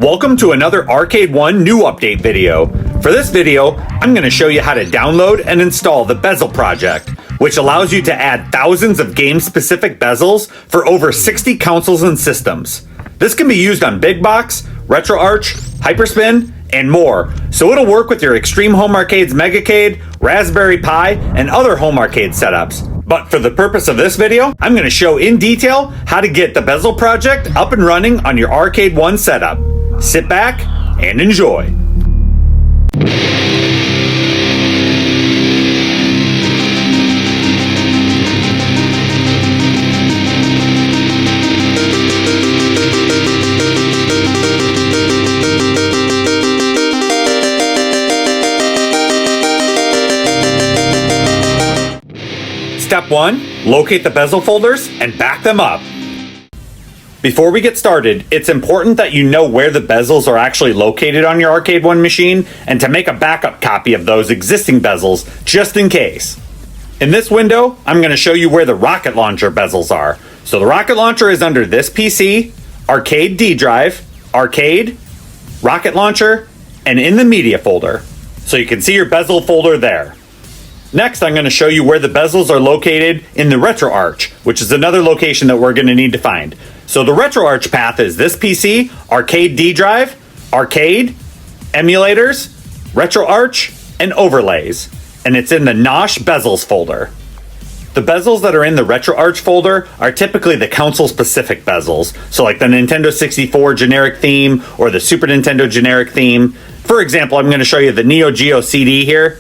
Welcome to another Arcade 1 new update video. For this video, I'm going to show you how to download and install the Bezel project, which allows you to add thousands of game-specific bezels for over 60 consoles and systems. This can be used on Big Box, RetroArch, Hyperspin, and more, so it'll work with your Extreme Home Arcade's Megacade, Raspberry Pi, and other home arcade setups. But for the purpose of this video, I'm going to show in detail how to get the Bezel project up and running on your Arcade 1 setup. Sit back and enjoy. Step 1, locate the Bezel folders and back them up. Before we get started, it's important that you know where the bezels are actually located on your Arcade 1 machine and to make a backup copy of those existing bezels just in case. In this window, I'm going to show you where the rocket launcher bezels are. So the rocket launcher is under this PC, Arcade D drive, Arcade, Rocket Launcher, and in the media folder. So you can see your bezel folder there. Next, I'm going to show you where the bezels are located in the RetroArch, which is another location that we're going to need to find. So the RetroArch path is this PC, Arcade D drive, Arcade, Emulators, RetroArch, and Overlays. And it's in the Nosh Bezels folder. The bezels that are in the RetroArch folder are typically the console-specific bezels. So like the Nintendo 64 generic theme or the Super Nintendo generic theme. For example, I'm going to show you the Neo Geo CD here.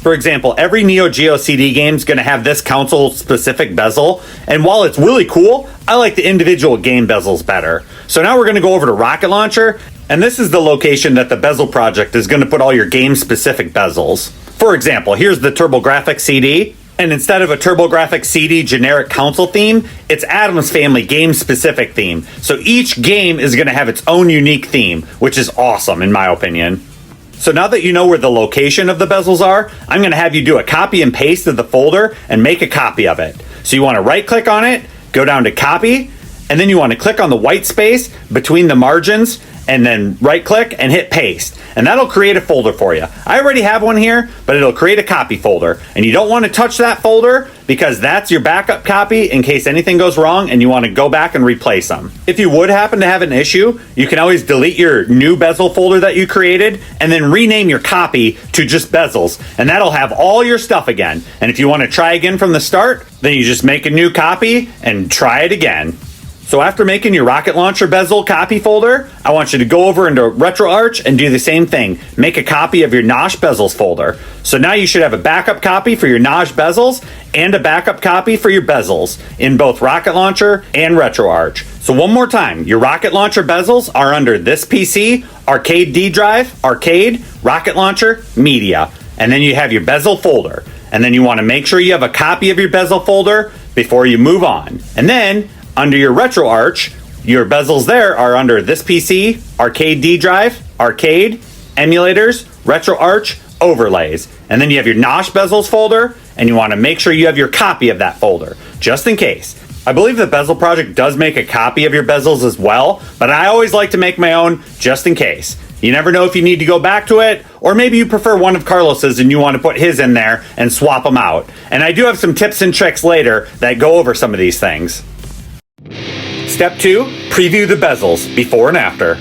For example, every Neo Geo CD game is going to have this console-specific bezel, and while it's really cool, I like the individual game bezels better. So now we're going to go over to Rocket Launcher, and this is the location that the Bezel project is going to put all your game-specific bezels. For example, here's the TurboGrafx CD, and instead of a TurboGrafx CD generic console theme, it's Adam's Family game-specific theme. So each game is going to have its own unique theme, which is awesome in my opinion. So now that you know where the location of the bezels are, I'm going to have you do a copy and paste of the folder and make a copy of it. So you want to right click on it, go down to copy, and then you want to click on the white space between the margins and then right click and hit paste. And that'll create a folder for you. I already have one here, but it'll create a copy folder. And you don't want to touch that folder because that's your backup copy in case anything goes wrong and you want to go back and replace them. If you would happen to have an issue, you can always delete your new bezel folder that you created and then rename your copy to just bezels. And that'll have all your stuff again. And if you want to try again from the start, then you just make a new copy and try it again. So after making your Rocket Launcher bezel copy folder, I want you to go over into RetroArch and do the same thing. Make a copy of your Nosh Bezels folder. So now you should have a backup copy for your Nosh Bezels and a backup copy for your bezels in both Rocket Launcher and RetroArch. So one more time, your Rocket Launcher bezels are under this PC, Arcade D drive, Arcade, Rocket Launcher, Media. And then you have your bezel folder. And then you want to make sure you have a copy of your bezel folder before you move on. And then under your RetroArch, your bezels there are under this PC, Arcade D drive, Arcade, Emulators, RetroArch, Overlays. And then you have your Nosh Bezels folder, and you want to make sure you have your copy of that folder, just in case. I believe the Bezel project does make a copy of your bezels as well, but I always like to make my own just in case. You never know if you need to go back to it, or maybe you prefer one of Carlos's and you want to put his in there and swap them out. And I do have some tips and tricks later that go over some of these things. Step 2, preview the bezels before and after.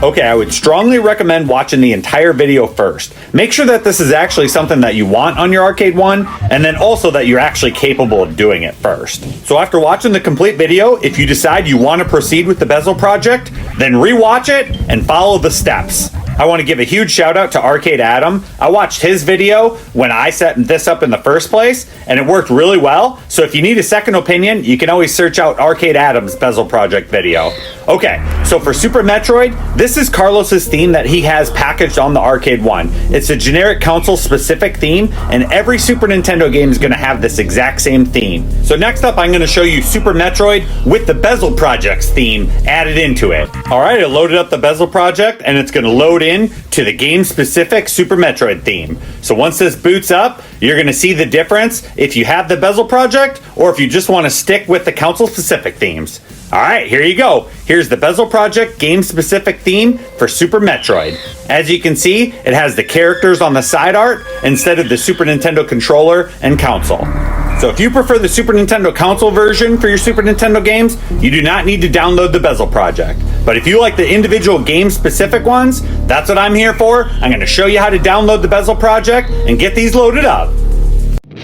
Okay, I would strongly recommend watching the entire video first. Make sure that this is actually something that you want on your Arcade 1, and then also that you're actually capable of doing it first. So after watching the complete video, if you decide you want to proceed with the Bezel project, then rewatch it and follow the steps. I want to give a huge shout out to Arcade Adam. I watched his video when I set this up in the first place, and it worked really well. So if you need a second opinion, you can always search out Arcade Adam's Bezel project video. Okay, so for Super Metroid, this is Carlos's theme that he has packaged on the Arcade 1. It's a generic console-specific theme, and every Super Nintendo game is going to have this exact same theme. So next up, I'm going to show you Super Metroid with the Bezel project's theme added into it. All right, I loaded up the Bezel project, and it's going to load in to the game-specific Super Metroid theme. So once this boots up, you're going to see the difference if you have the Bezel Project or if you just want to stick with the console-specific themes. Alright, here you go. Here's the Bezel Project game-specific theme for Super Metroid. As you can see, it has the characters on the side art instead of the Super Nintendo controller and console. So if you prefer the Super Nintendo console version for your Super Nintendo games, you do not need to download the Bezel Project. But if you like the individual game-specific ones, that's what I'm here for. I'm going to show you how to download the Bezel Project and get these loaded up.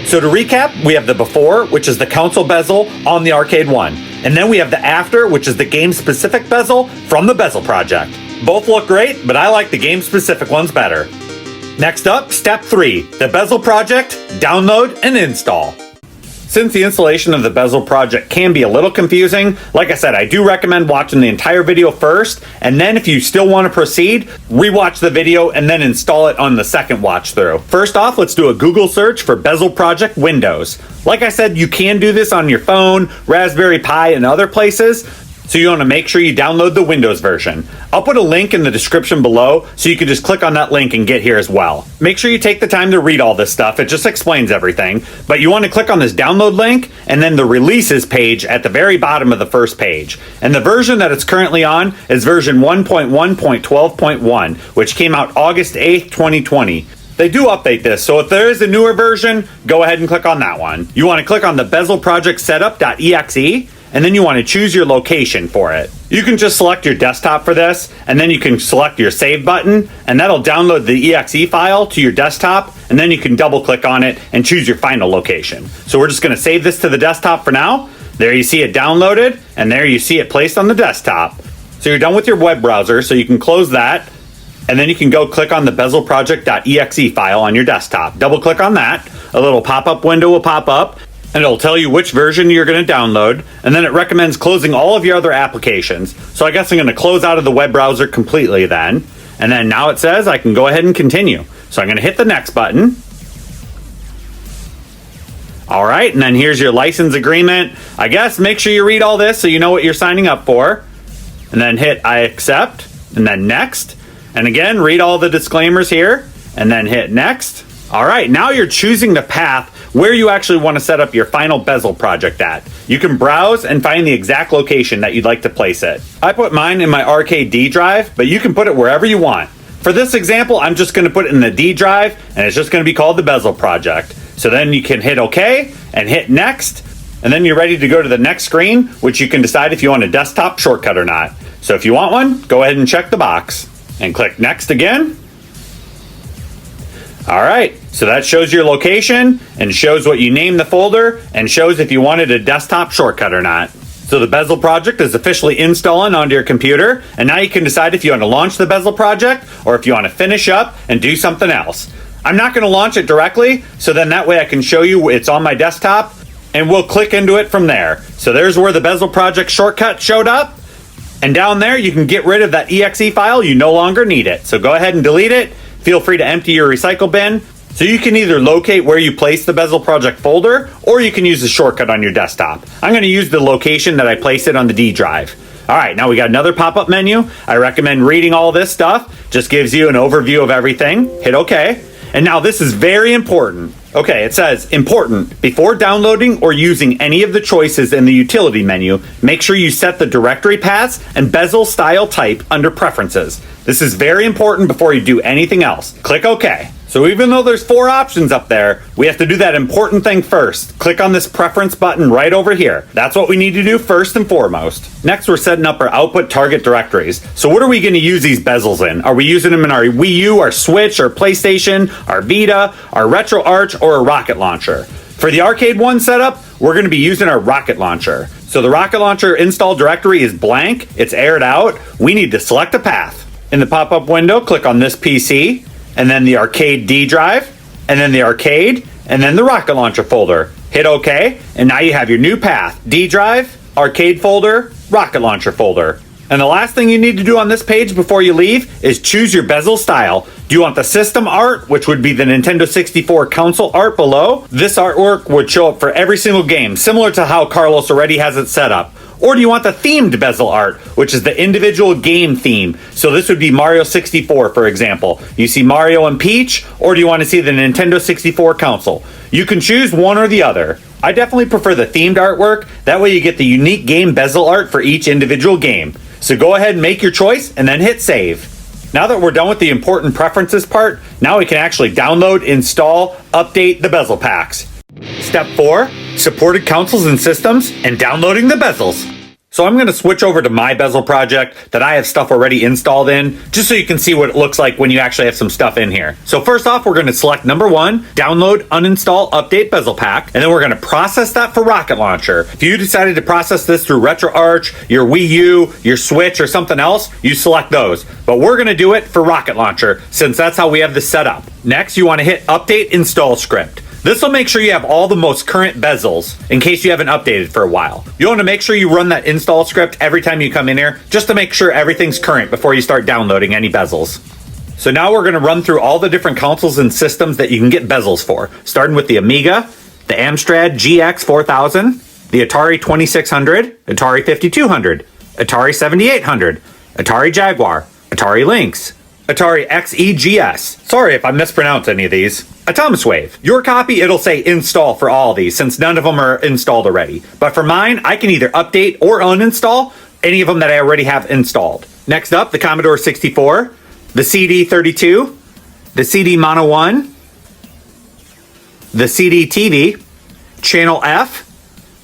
So to recap, we have the before, which is the console bezel on the Arcade 1. And then we have the after, which is the game-specific bezel from the Bezel Project. Both look great, but I like the game-specific ones better. Next up, step 3, the Bezel Project, download and install. Since the installation of the Bezel Project can be a little confusing, like I said, I do recommend watching the entire video first, and then if you still want to proceed, rewatch the video and then install it on the second watch through. First off, let's do a Google search for Bezel Project Windows. Like I said, you can do this on your phone, Raspberry Pi, and other places, so you want to make sure you download the Windows version. I'll put a link in the description below, so you can just click on that link and get here as well. Make sure you take the time to read all this stuff, it just explains everything. But you want to click on this download link, and then the releases page at the very bottom of the first page. And the version that it's currently on is version 1.1.12.1, which came out August 8th, 2020. They do update this, so if there is a newer version, go ahead and click on that one. You want to click on the Bezel Project Setup.exe, and then you want to choose your location for it. You can just select your desktop for this, and then you can select your save button, and that'll download the exe file to your desktop, and then you can double click on it and choose your final location. So we're just going to save this to the desktop for now. There you see it downloaded, and there you see it placed on the desktop. So you're done with your web browser, so you can close that, and then you can go click on the bezelproject.exe file on your desktop. Double click on that, a little pop-up window will pop up, and it'll tell you which version you're going to download, and then it recommends closing all of your other applications. So I guess I'm going to close out of the web browser completely then, and then now it says I can go ahead and continue. So I'm going to hit the next button. Alright, and then here's your license agreement. I guess make sure you read all this so you know what you're signing up for, and then hit I accept, and then next, and again read all the disclaimers here, and then hit next. Alright, now you're choosing the path where you actually want to set up your final Bezel project at. You can browse and find the exact location that you'd like to place it. I put mine in my Arcade D drive, but you can put it wherever you want. For this example, I'm just going to put it in the D drive, and it's just going to be called the Bezel project. So then you can hit OK and hit next, and then you're ready to go to the next screen, which you can decide if you want a desktop shortcut or not. So if you want one, go ahead and check the box and click next again. Alright, so that shows your location and shows what you named the folder and shows if you wanted a desktop shortcut or not. So the Bezel project is officially installing onto your computer, and now you can decide if you want to launch the Bezel project or if you want to finish up and do something else. I'm not going to launch it directly, so then that way I can show you it's on my desktop and we'll click into it from there. So there's where the Bezel project shortcut showed up, and down there you can get rid of that exe file. You no longer need it, so go ahead and delete it. Feel free to empty your recycle bin. So you can either locate where you place the Bezel project folder, or you can use the shortcut on your desktop. I'm going to use the location that I placed it on the D drive. Alright, now we got another pop-up menu. I recommend reading all this stuff. Just gives you an overview of everything. Hit OK. And now this is very important. Okay, it says, important, before downloading or using any of the choices in the utility menu, make sure you set the directory paths and bezel style type under preferences. This is very important before you do anything else. Click OK. So even though there's 4 options up there, we have to do that important thing first. Click on this preference button right over here. That's what we need to do first and foremost. Next, we're setting up our output target directories. So what are we going to use these bezels in? Are we using them in our Wii U, our Switch, our PlayStation, our Vita, our RetroArch, or a Rocket Launcher? For the Arcade 1 setup, we're going to be using our Rocket Launcher. So the Rocket Launcher install directory is blank. It's aired out. We need to select a path. In the pop-up window, click on this PC, and then the Arcade D drive, and then the Arcade, and then the Rocket Launcher folder. Hit OK, and now you have your new path. D drive, Arcade folder, Rocket Launcher folder. And the last thing you need to do on this page before you leave is choose your bezel style. Do you want the system art, which would be the Nintendo 64 console art below? This artwork would show up for every single game, similar to how Carlos already has it set up. Or do you want the themed bezel art, which is the individual game theme? So this would be Mario 64, for example. You see Mario and Peach, or do you want to see the Nintendo 64 console? You can choose one or the other. I definitely prefer the themed artwork. That way you get the unique game bezel art for each individual game. So go ahead and make your choice and then hit save. Now that we're done with the important preferences part, now we can actually download, install, update the bezel packs. Step 4, supported consoles and systems and downloading the bezels. So I'm going to switch over to my bezel project that I have stuff already installed in, just so you can see what it looks like when you actually have some stuff in here. So first off, we're going to select number 1, download, uninstall, update bezel pack, and then we're going to process that for Rocket Launcher. If you decided to process this through RetroArch, your Wii U, your Switch, or something else, you select those. But we're going to do it for Rocket Launcher, since that's how we have this set up. Next, you want to hit update install script. This will make sure you have all the most current bezels in case you haven't updated for a while. You want to make sure you run that install script every time you come in here just to make sure everything's current before you start downloading any bezels. So now we're going to run through all the different consoles and systems that you can get bezels for, starting with the Amiga, the Amstrad GX 4000, the Atari 2600, Atari 5200, Atari 7800, Atari Jaguar, Atari Lynx, Atari XEGS. Sorry if I mispronounce any of these. Atomiswave. Your copy, it'll say install for all of these since none of them are installed already. But for mine, I can either update or uninstall any of them that I already have installed. Next up, the Commodore 64, the CD32, the CD Mono 1, the CD TV, Channel F,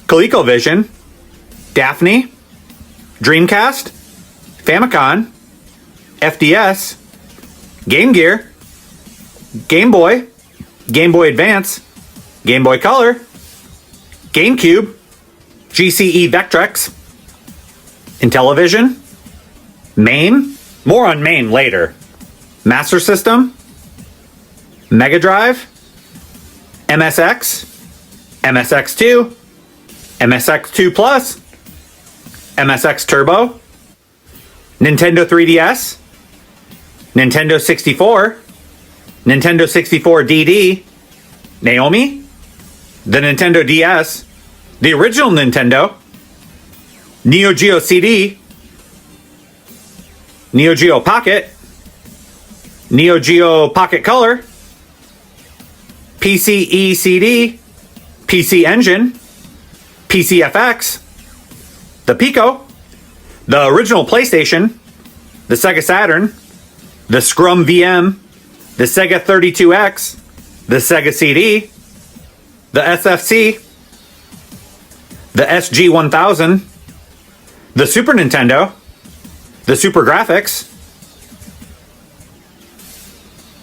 ColecoVision, Daphne, Dreamcast, Famicom, FDS, Game Gear, Game Boy, Game Boy Advance, Game Boy Color, Gamecube, GCE Vectrex, Intellivision, MAME, more on MAME later, Master System, Mega Drive, MSX, MSX2, MSX2 Plus, MSX Turbo, Nintendo 3DS, Nintendo 64, Nintendo 64 DD, Naomi, the Nintendo DS, the original Nintendo, Neo Geo CD, Neo Geo Pocket, Neo Geo Pocket Color, PCE CD, PC Engine, PCFX, the Pico, the original PlayStation, the Sega Saturn, the Scrum VM, the Sega 32X, the Sega CD, the SFC, the SG-1000, the Super Nintendo, the Super Graphics,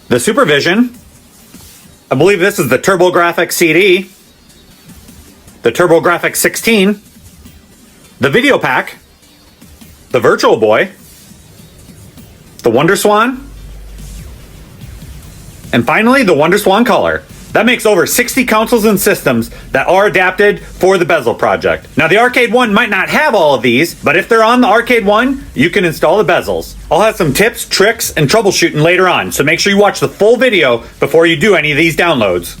the Supervision, I believe this is the TurboGrafx CD, the TurboGrafx 16, the Video Pack, the Virtual Boy, the WonderSwan, and finally the WonderSwan Color. That makes over 60 consoles and systems that are adapted for the Bezel project. Now the Arcade One might not have all of these, but if they're on the Arcade One, you can install the Bezels. I'll have some tips, tricks, and troubleshooting later on, so make sure you watch the full video before you do any of these downloads.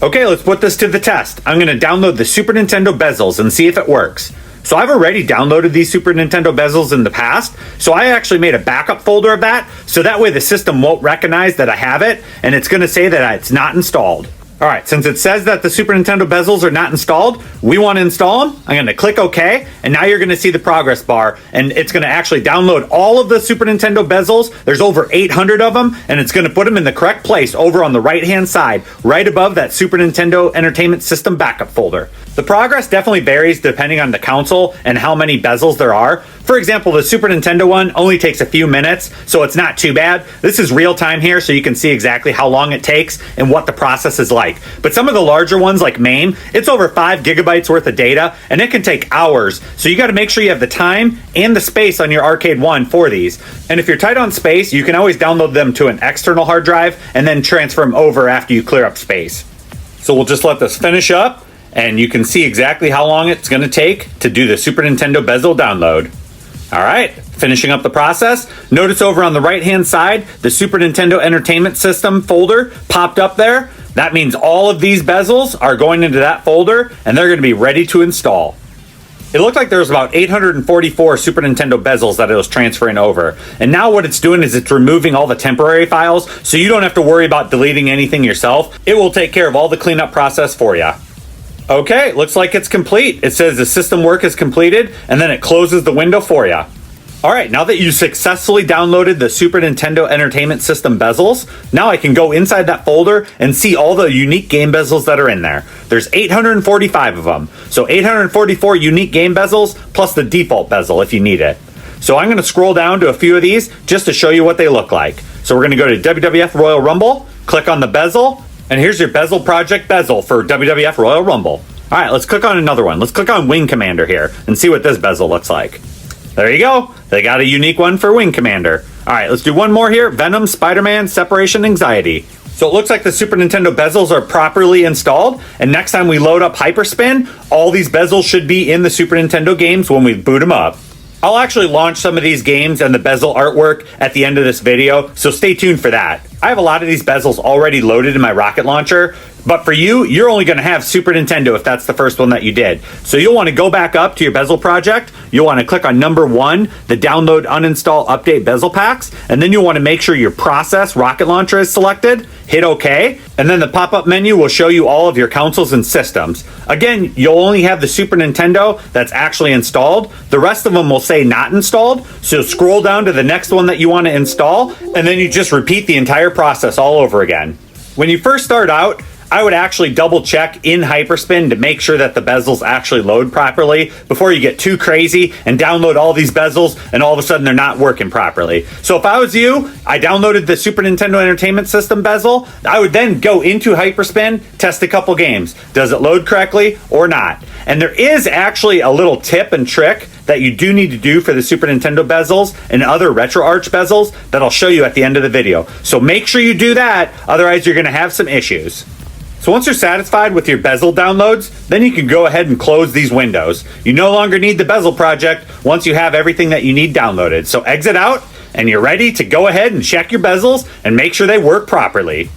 Okay, let's put this to the test. I'm going to download the Super Nintendo Bezels and see if it works. So I've already downloaded these Super Nintendo Bezels in the past, so I actually made a backup folder of that, so that way the system won't recognize that I have it, and it's going to say that it's not installed. Alright, since it says that the Super Nintendo Bezels are not installed, we want to install them. I'm going to click OK, and now you're going to see the progress bar, and it's going to actually download all of the Super Nintendo Bezels. There's over 800 of them, and it's going to put them in the correct place over on the right-hand side, right above that Super Nintendo Entertainment System backup folder. The progress definitely varies depending on the console and how many bezels there are. For example, the Super Nintendo one only takes a few minutes, so it's not too bad. This is real time here, so you can see exactly how long it takes and what the process is like. But some of the larger ones like MAME, it's over 5 gigabytes worth of data, and it can take hours. So you got to make sure you have the time and the space on your Arcade One for these. And if you're tight on space, you can always download them to an external hard drive and then transfer them over after you clear up space. So we'll just let this finish up, and you can see exactly how long it's going to take to do the Super Nintendo Bezel download. Alright, finishing up the process. Notice over on the right hand side, the Super Nintendo Entertainment System folder popped up there. That means all of these bezels are going into that folder, and they're going to be ready to install. It looked like there was about 844 Super Nintendo bezels that it was transferring over. And now what it's doing is it's removing all the temporary files, so you don't have to worry about deleting anything yourself. It will take care of all the cleanup process for you. Okay, looks like it's complete. It says the system work is completed, and then it closes the window for you. Alright, now that you successfully downloaded the Super Nintendo Entertainment System bezels, now I can go inside that folder and see all the unique game bezels that are in there. There's 845 of them, so 844 unique game bezels plus the default bezel if you need it. So I'm going to scroll down to a few of these just to show you what they look like. So we're going to go to WWF Royal Rumble, click on the bezel, and here's your Bezel Project bezel for WWF Royal Rumble. Alright, let's click on another one. Let's click on Wing Commander here and see what this bezel looks like. There you go. They got a unique one for Wing Commander. Alright, let's do one more here. Venom, Spider-Man, Separation Anxiety. So it looks like the Super Nintendo bezels are properly installed, and next time we load up Hyperspin, all these bezels should be in the Super Nintendo games when we boot them up. I'll actually launch some of these games and the bezel artwork at the end of this video, so stay tuned for that. I have a lot of these bezels already loaded in my rocket launcher, but for you, you're only going to have Super Nintendo if that's the first one that you did. So you'll want to go back up to your bezel project, you'll want to click on number 1, the download, uninstall, update bezel packs, and then you'll want to make sure your process rocket launcher is selected, hit OK, and then the pop-up menu will show you all of your consoles and systems. Again, you'll only have the Super Nintendo that's actually installed. The rest of them will say not installed, so scroll down to the next one that you want to install, and then you just repeat the entire process all over again. When you first start out, I would actually double check in Hyperspin to make sure that the bezels actually load properly before you get too crazy and download all these bezels and all of a sudden they're not working properly. So if I was you, I downloaded the Super Nintendo Entertainment System bezel. I would then go into Hyperspin, test a couple games. Does it load correctly or not? And there is actually a little tip and trick that you do need to do for the Super Nintendo bezels and other RetroArch bezels that I'll show you at the end of the video. So make sure you do that, otherwise you're going to have some issues. So once you're satisfied with your bezel downloads, then you can go ahead and close these windows. You no longer need the bezel project once you have everything that you need downloaded. So exit out, and you're ready to go ahead and check your bezels and make sure they work properly.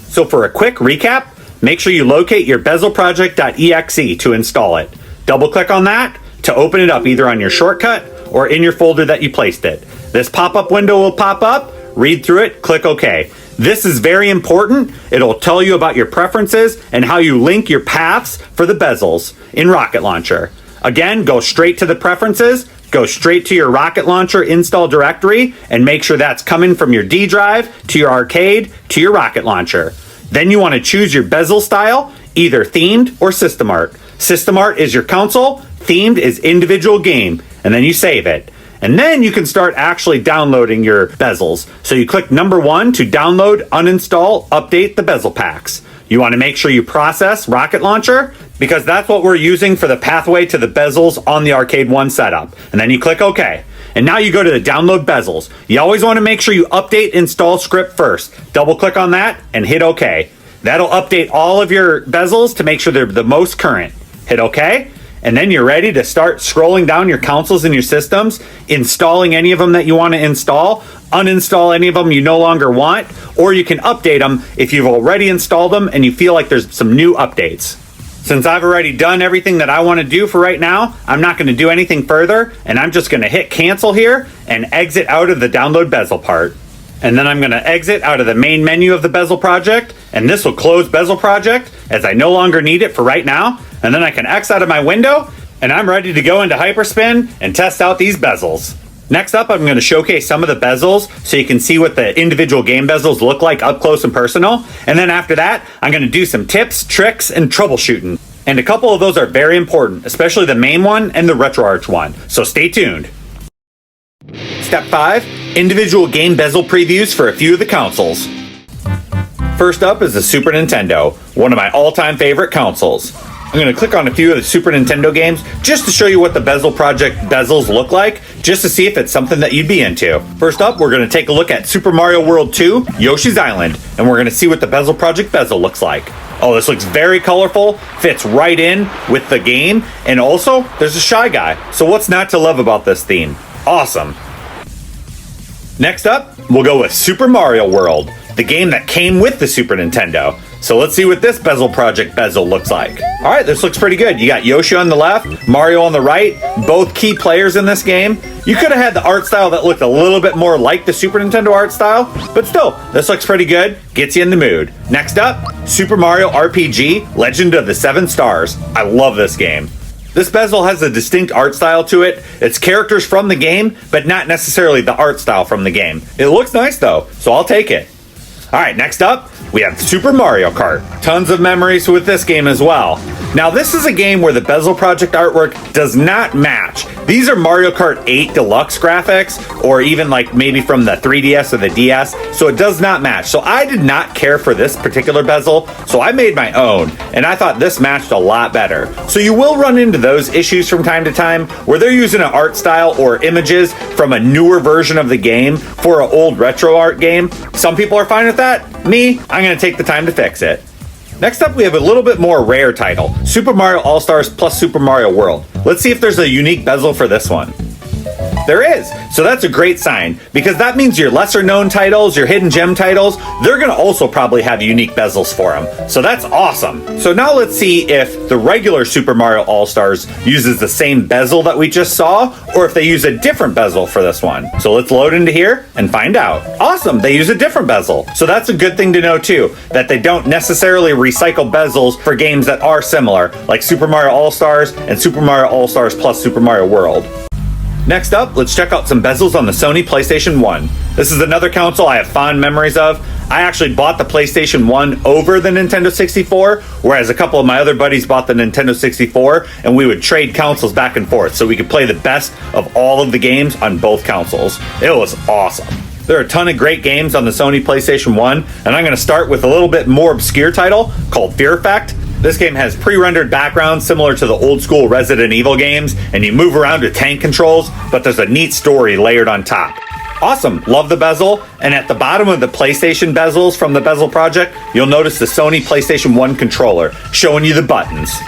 So for a quick recap, make sure you locate your bezelproject.exe to install it. Double click on that to open it up either on your shortcut or in your folder that you placed it. This pop-up window will pop up, read through it, click OK. This is very important. It'll tell you about your preferences and how you link your paths for the bezels in Rocket Launcher. Again, go straight to the preferences, go straight to your Rocket Launcher install directory, and make sure that's coming from your D drive to your arcade to your Rocket Launcher. Then you want to choose your bezel style, either themed or system art. System art is your console, themed is individual game, and then you save it. And then you can start actually downloading your bezels. So you click number 1 to download, uninstall, update the bezel packs. You want to make sure you process Rocket Launcher because that's what we're using for the pathway to the bezels on the Arcade 1 setup. And then you click OK. And now you go to the download bezels. You always want to make sure you update install script first. Double click on that and hit OK. That'll update all of your bezels to make sure they're the most current. Hit OK. And then you're ready to start scrolling down your consoles and your systems, installing any of them that you want to install, uninstall any of them you no longer want, or you can update them if you've already installed them and you feel like there's some new updates. Since I've already done everything that I want to do for right now, I'm not going to do anything further, and I'm just going to hit cancel here and exit out of the download bezel part. And then I'm going to exit out of the main menu of the bezel project, and this will close bezel project as I no longer need it for right now. And then I can X out of my window, and I'm ready to go into Hyperspin and test out these bezels. Next up, I'm going to showcase some of the bezels so you can see what the individual game bezels look like up close and personal. And then after that, I'm going to do some tips, tricks, and troubleshooting. And a couple of those are very important, especially the MAME one and the RetroArch one. So stay tuned. Step 5, individual game bezel previews for a few of the consoles. First up is the Super Nintendo, one of my all-time favorite consoles. I'm going to click on a few of the Super Nintendo games just to show you what the Bezel Project bezels look like, just to see if it's something that you'd be into. First up, we're going to take a look at Super Mario World 2, Yoshi's Island, and we're going to see what the Bezel Project bezel looks like. Oh, this looks very colorful, fits right in with the game, and also, there's a Shy Guy. So what's not to love about this theme? Awesome. Next up, we'll go with Super Mario World, the game that came with the Super Nintendo. So let's see what this Bezel Project bezel looks like. All right, this looks pretty good. You got Yoshi on the left, Mario on the right, both key players in this game. You could have had the art style that looked a little bit more like the Super Nintendo art style, but still, this looks pretty good. Gets you in the mood. Next up, Super Mario RPG Legend of the Seven Stars. I love this game. This bezel has a distinct art style to it. It's characters from the game, but not necessarily the art style from the game. It looks nice though, so I'll take it. All right, next up, we have Super Mario Kart. Tons of memories with this game as well. Now, this is a game where the Bezel Project artwork does not match. These are Mario Kart 8 Deluxe graphics, or even like maybe from the 3DS or the DS, so it does not match. So I did not care for this particular bezel, so I made my own, and I thought this matched a lot better. So you will run into those issues from time to time, where they're using an art style or images from a newer version of the game for an old retro art game. Some people are fine with that. Me, I'm going to take the time to fix it. Next up, we have a little bit more rare title, Super Mario All-Stars plus Super Mario World. Let's see if there's a unique bezel for this one. There is. So that's a great sign, because that means your lesser known titles, your hidden gem titles, they're going to also probably have unique bezels for them. So that's awesome. So now let's see if the regular Super Mario All-Stars uses the same bezel that we just saw, or if they use a different bezel for this one. So let's load into here and find out. Awesome, they use a different bezel. So that's a good thing to know too, that they don't necessarily recycle bezels for games that are similar, like Super Mario All-Stars and Super Mario All-Stars plus Super Mario World. Next up, let's check out some bezels on the Sony PlayStation 1. This is another console I have fond memories of. I actually bought the PlayStation 1 over the Nintendo 64, whereas a couple of my other buddies bought the Nintendo 64, and we would trade consoles back and forth so we could play the best of all of the games on both consoles. It was awesome. There are a ton of great games on the Sony PlayStation 1, and I'm going to start with a little bit more obscure title called Fear Effect. This game has pre-rendered backgrounds similar to the old school Resident Evil games, and you move around with tank controls, but there's a neat story layered on top. Awesome, love the bezel, and at the bottom of the PlayStation bezels from the Bezel Project, you'll notice the Sony PlayStation 1 controller, showing you the buttons.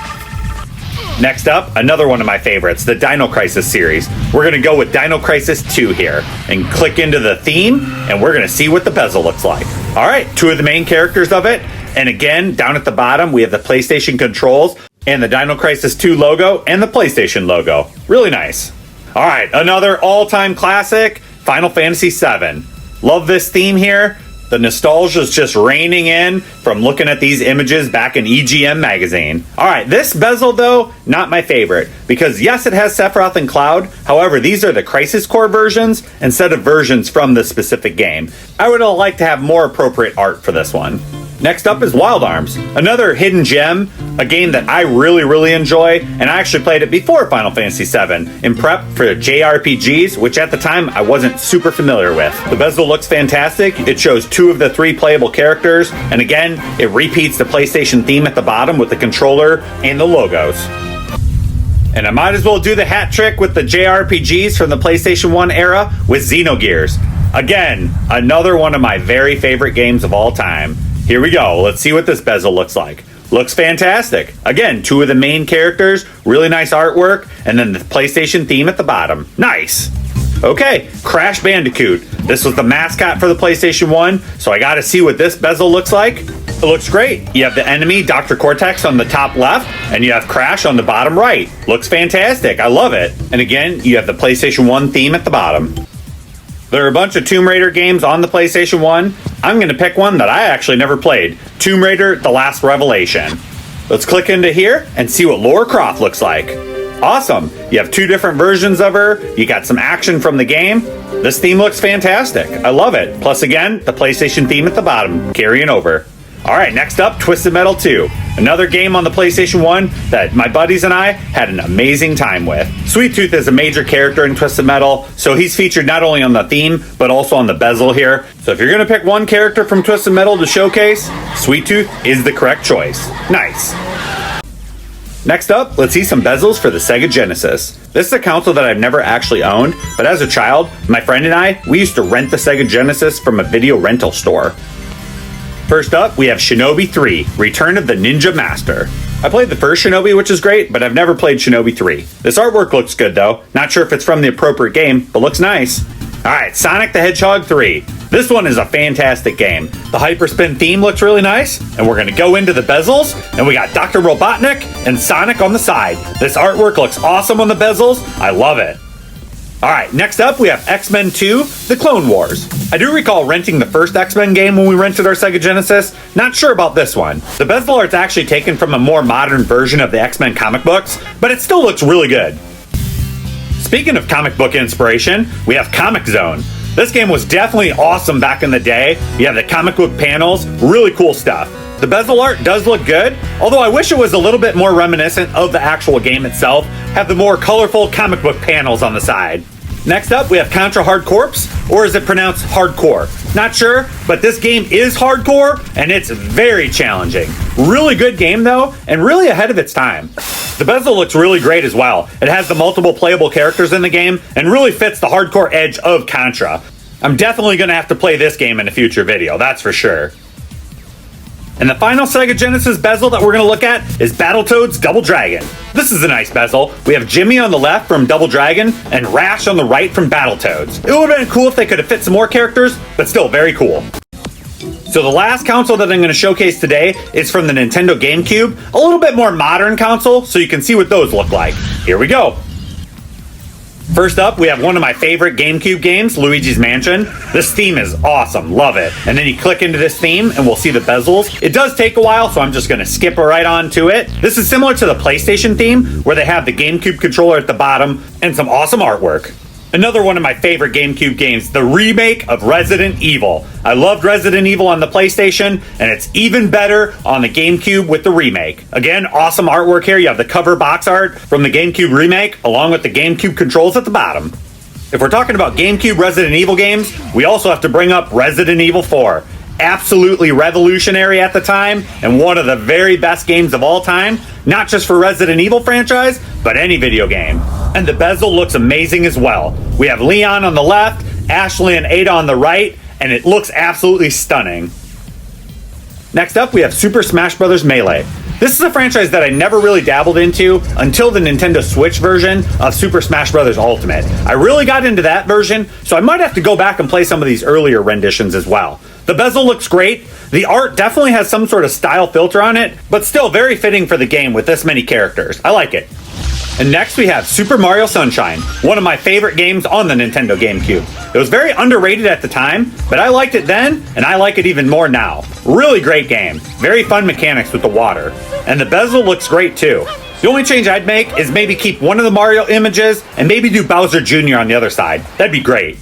Next up, another one of my favorites, the Dino Crisis series. We're going to go with Dino Crisis 2 here, and click into the theme, and we're going to see what the bezel looks like. Alright, two of the main characters of it, and again, down at the bottom, we have the PlayStation controls, and the Dino Crisis 2 logo, and the PlayStation logo. Really nice. Alright, another all-time classic, Final Fantasy VII. Love this theme here. The nostalgia is just raining in from looking at these images back in EGM magazine. Alright, this bezel though, not my favorite. Because yes, it has Sephiroth and Cloud. However, these are the Crisis Core versions instead of versions from the specific game. I would like to have more appropriate art for this one. Next up is Wild Arms, another hidden gem, a game that I really enjoy, and I actually played it before Final Fantasy VII in prep for JRPGs, which at the time I wasn't super familiar with. The bezel looks fantastic, it shows two of the three playable characters, and again, it repeats the PlayStation theme at the bottom with the controller and the logos. And I might as well do the hat trick with the JRPGs from the PlayStation 1 era with Xenogears. Again, another one of my very favorite games of all time. Here we go. Let's see what this bezel looks like. Looks fantastic. Again, two of the main characters, really nice artwork, and then the PlayStation theme at the bottom. Nice. Okay, Crash Bandicoot. This was the mascot for the PlayStation 1, so I gotta see what this bezel looks like. It looks great. You have the enemy, Dr. Cortex, on the top left, and you have Crash on the bottom right. Looks fantastic. I love it. And again, you have the PlayStation 1 theme at the bottom. There are a bunch of Tomb Raider games on the PlayStation 1. I'm going to pick one that I actually never played. Tomb Raider: The Last Revelation. Let's click into here and see what Lara Croft looks like. Awesome. You have two different versions of her. You got some action from the game. This theme looks fantastic. I love it. Plus again, the PlayStation theme at the bottom, carrying over. Alright, next up, Twisted Metal 2. Another game on the PlayStation 1 that my buddies and I had an amazing time with. Sweet Tooth is a major character in Twisted Metal, so he's featured not only on the theme, but also on the bezel here. So if you're going to pick one character from Twisted Metal to showcase, Sweet Tooth is the correct choice. Nice. Next up, let's see some bezels for the Sega Genesis. This is a console that I've never actually owned, but as a child, my friend and I, we used to rent the Sega Genesis from a video rental store. First up, we have Shinobi 3, Return of the Ninja Master. I played the first Shinobi, which is great, but I've never played Shinobi 3. This artwork looks good though. Not sure if it's from the appropriate game, but looks nice. Alright, Sonic the Hedgehog 3. This one is a fantastic game. The Hyperspin theme looks really nice, and we're gonna go into the bezels, and we got Dr. Robotnik and Sonic on the side. This artwork looks awesome on the bezels. I love it. Alright, next up we have X-Men 2, The Clone Wars. I do recall renting the first X-Men game when we rented our Sega Genesis. Not sure about this one. The bezel art's actually taken from a more modern version of the X-Men comic books, but it still looks really good. Speaking of comic book inspiration, we have Comic Zone. This game was definitely awesome back in the day. You have the comic book panels, really cool stuff. The bezel art does look good, although I wish it was a little bit more reminiscent of the actual game itself, have the more colorful comic book panels on the side. Next up, we have Contra Hard Corps, or is it pronounced Hardcore? Not sure, but this game is hardcore, and it's very challenging. Really good game though, and really ahead of its time. The bezel looks really great as well. It has the multiple playable characters in the game, and really fits the hardcore edge of Contra. I'm definitely going to have to play this game in a future video, that's for sure. And the final Sega Genesis bezel that we're going to look at is Battletoads Double Dragon. This is a nice bezel. We have Jimmy on the left from Double Dragon and Rash on the right from Battletoads. It would have been cool if they could have fit some more characters, but still very cool. So the last console that I'm going to showcase today is from the Nintendo Gamecube, a little bit more modern console, so you can see what those look like. Here we go. First up, we have one of my favorite GameCube games, Luigi's Mansion. This theme is awesome, love it. And then you click into this theme and we'll see the bezels. It does take a while, so I'm just gonna skip right on to it. This is similar to the PlayStation theme, where they have the GameCube controller at the bottom and some awesome artwork. Another one of my favorite GameCube games, the remake of Resident Evil. I loved Resident Evil on the PlayStation, and it's even better on the GameCube with the remake. Again, awesome artwork here. You have the cover box art from the GameCube remake, along with the GameCube controls at the bottom. If we're talking about GameCube Resident Evil games, we also have to bring up Resident Evil 4. Absolutely revolutionary at the time, and one of the very best games of all time, not just for Resident Evil franchise, but any video game. And the bezel looks amazing as well. We have Leon on the left, Ashley and Ada on the right, and it looks absolutely stunning. Next up, we have Super Smash Bros. Melee. This is a franchise that I never really dabbled into until the Nintendo Switch version of Super Smash Bros. Ultimate. I really got into that version, so I might have to go back and play some of these earlier renditions as well. The bezel looks great. The art definitely has some sort of style filter on it, but still very fitting for the game with this many characters. I like it. And next we have Super Mario Sunshine, one of my favorite games on the Nintendo GameCube. It was very underrated at the time, but I liked it then, and I like it even more now. Really great game. Very fun mechanics with the water. And the bezel looks great too. The only change I'd make is maybe keep one of the Mario images and maybe do Bowser Jr. on the other side. That'd be great.